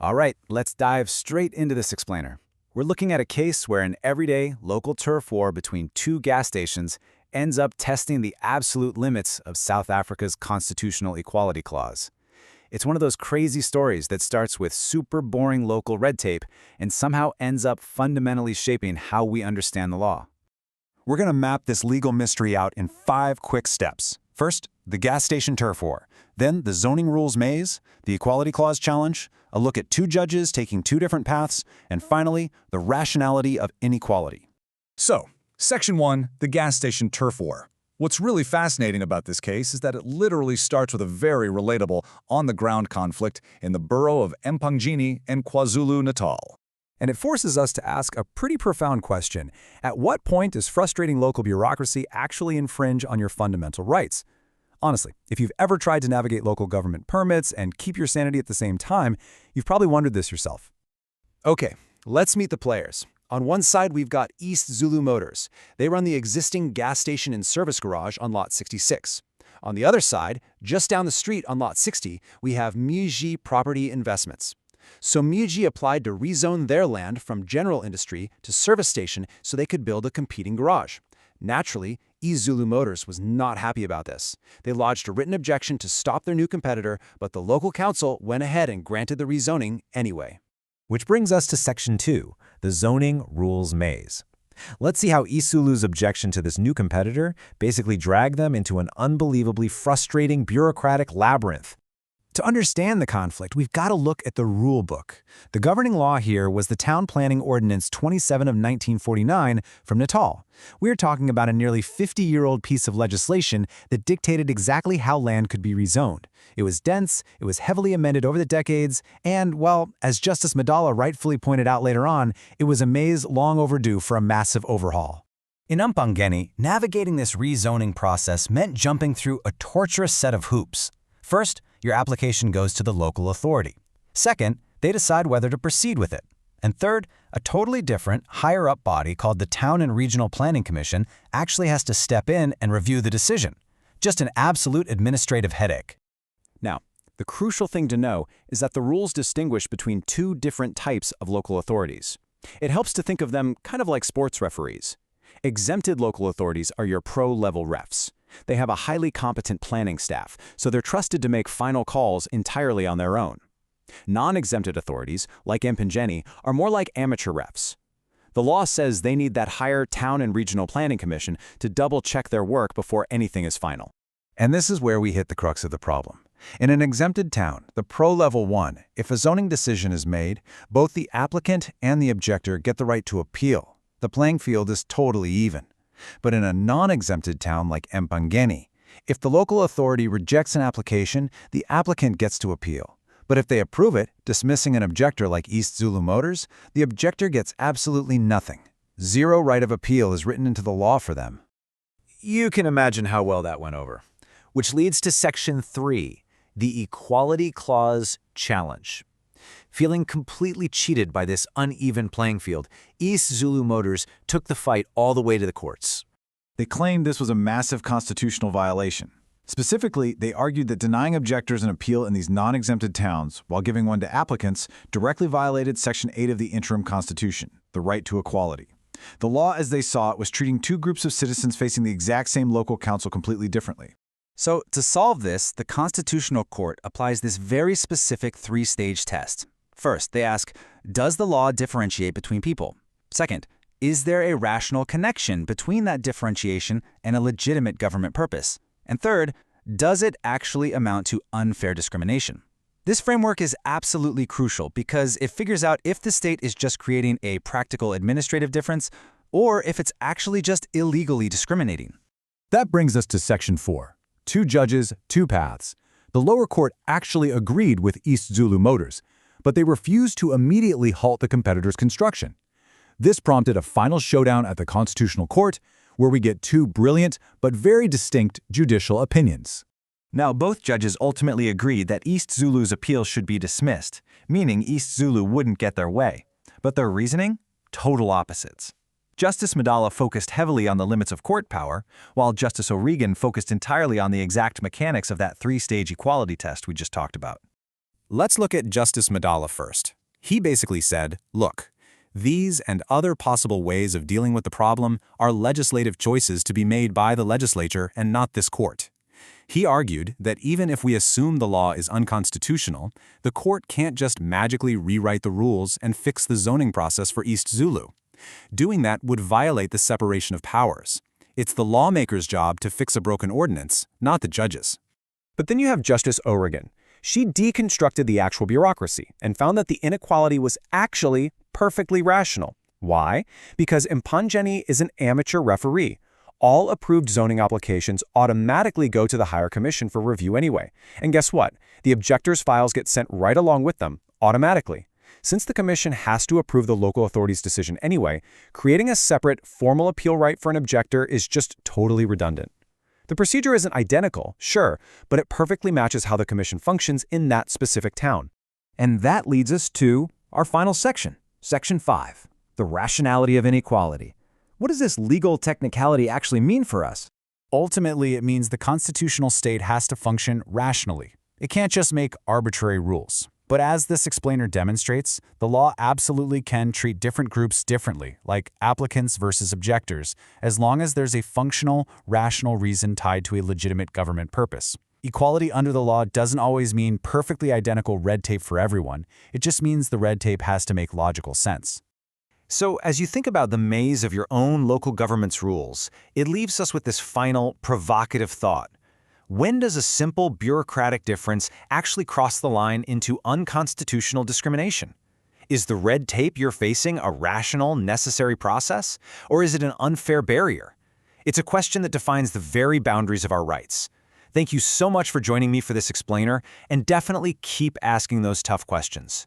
All right, let's dive straight into this explainer. We're looking at a case where an everyday local turf war between two gas stations ends up testing the absolute limits of South Africa's constitutional equality clause. It's one of those crazy stories that starts with super boring local red tape and somehow ends up fundamentally shaping how we understand the law. We're going to map this legal mystery out in 5 quick steps. First, the gas station turf war. Then the zoning rules maze, the equality clause challenge, a look at 2 judges taking 2 different paths, and finally, the rationality of inequality. So, Section 1, the gas station turf war. What's really fascinating about this case is that it literally starts with a very relatable, on-the-ground conflict in the borough of Empangeni in KwaZulu-Natal. And it forces us to ask a pretty profound question. At what point does frustrating local bureaucracy actually infringe on your fundamental rights? Honestly, if you've ever tried to navigate local government permits and keep your sanity at the same time, you've probably wondered this yourself. Okay, let's meet the players. On one side, we've got East Zulu Motors. They run the existing gas station and service garage on Lot 66. On the other side, just down the street on Lot 60, we have Empangeni Property Investments. So Empangeni applied to rezone their land from general industry to service station so they could build a competing garage. Naturally, East Zulu Motors was not happy about this. They lodged a written objection to stop their new competitor, but the local council went ahead and granted the rezoning anyway. Which brings us to Section 2, the zoning rules maze. Let's see how East Zulu's objection to this new competitor basically dragged them into an unbelievably frustrating bureaucratic labyrinth. To understand the conflict, we've got to look at the rule book. The governing law here was the Town Planning Ordinance 27 of 1949 from Natal. We're talking about a nearly 50-year-old piece of legislation that dictated exactly how land could be rezoned. It was dense, it was heavily amended over the decades, and, well, as Justice Madala rightfully pointed out later on, it was a maze long overdue for a massive overhaul. In Empangeni, navigating this rezoning process meant jumping through a torturous set of hoops. First, your application goes to the local authority. Second, they decide whether to proceed with it. And third, a totally different, higher-up body called the Town and Regional Planning Commission actually has to step in and review the decision. Just an absolute administrative headache. Now, the crucial thing to know is that the rules distinguish between 2 different types of local authorities. It helps to think of them kind of like sports referees. Exempted local authorities are your pro-level refs. They have a highly competent planning staff, so they're trusted to make final calls entirely on their own. Non-exempted authorities, like Empangeni, are more like amateur refs. The law says they need that higher Town and Regional Planning Commission to double-check their work before anything is final. And this is where we hit the crux of the problem. In an exempted town, the pro-level 1, if a zoning decision is made, both the applicant and the objector get the right to appeal. The playing field is totally even. But in a non-exempted town like Empangeni, if the local authority rejects an application, the applicant gets to appeal. But if they approve it, dismissing an objector like East Zulu Motors, the objector gets absolutely nothing. 0 right of appeal is written into the law for them. You can imagine how well that went over. Which leads to Section 3, the Equality Clause Challenge. Feeling completely cheated by this uneven playing field, East Zulu Motors took the fight all the way to the courts. They claimed this was a massive constitutional violation. Specifically, they argued that denying objectors an appeal in these non-exempted towns, while giving one to applicants, directly violated Section 8 of the interim constitution, the right to equality. The law, as they saw it, was treating 2 groups of citizens facing the exact same local council completely differently. So, to solve this, the Constitutional Court applies this very specific 3-stage test. First, they ask, does the law differentiate between people? Second, is there a rational connection between that differentiation and a legitimate government purpose? And third, does it actually amount to unfair discrimination? This framework is absolutely crucial because it figures out if the state is just creating a practical administrative difference or if it's actually just illegally discriminating. That brings us to Section 4. 2 judges, 2 paths. The lower court actually agreed with East Zulu Motors, but they refused to immediately halt the competitor's construction. This prompted a final showdown at the Constitutional Court, where we get 2 brilliant but very distinct judicial opinions. Now, both judges ultimately agreed that East Zulu's appeal should be dismissed, meaning East Zulu wouldn't get their way. But their reasoning? Total opposites. Justice Madala focused heavily on the limits of court power, while Justice O'Regan focused entirely on the exact mechanics of that 3-stage equality test we just talked about. Let's look at Justice Madala first. He basically said, look, these and other possible ways of dealing with the problem are legislative choices to be made by the legislature and not this court. He argued that even if we assume the law is unconstitutional, the court can't just magically rewrite the rules and fix the zoning process for East Zulu. Doing that would violate the separation of powers. It's the lawmaker's job to fix a broken ordinance, not the judge's. But then you have Justice O'Regan. She deconstructed the actual bureaucracy and found that the inequality was actually perfectly rational. Why? Because Empangeni is an amateur referee. All approved zoning applications automatically go to the higher commission for review anyway. And guess what? The objectors' files get sent right along with them, automatically. Since the commission has to approve the local authority's decision anyway, creating a separate formal appeal right for an objector is just totally redundant. The procedure isn't identical, sure, but it perfectly matches how the commission functions in that specific town. And that leads us to our final section, Section 5, the rationality of inequality. What does this legal technicality actually mean for us? Ultimately, it means the constitutional state has to function rationally. It can't just make arbitrary rules. But as this explainer demonstrates, the law absolutely can treat different groups differently, like applicants versus objectors, as long as there's a functional, rational reason tied to a legitimate government purpose. Equality under the law doesn't always mean perfectly identical red tape for everyone. It just means the red tape has to make logical sense. So as you think about the maze of your own local government's rules, it leaves us with this final, provocative thought. When does a simple bureaucratic difference actually cross the line into unconstitutional discrimination? Is the red tape you're facing a rational, necessary process, or is it an unfair barrier? It's a question that defines the very boundaries of our rights. Thank you so much for joining me for this explainer, and definitely keep asking those tough questions.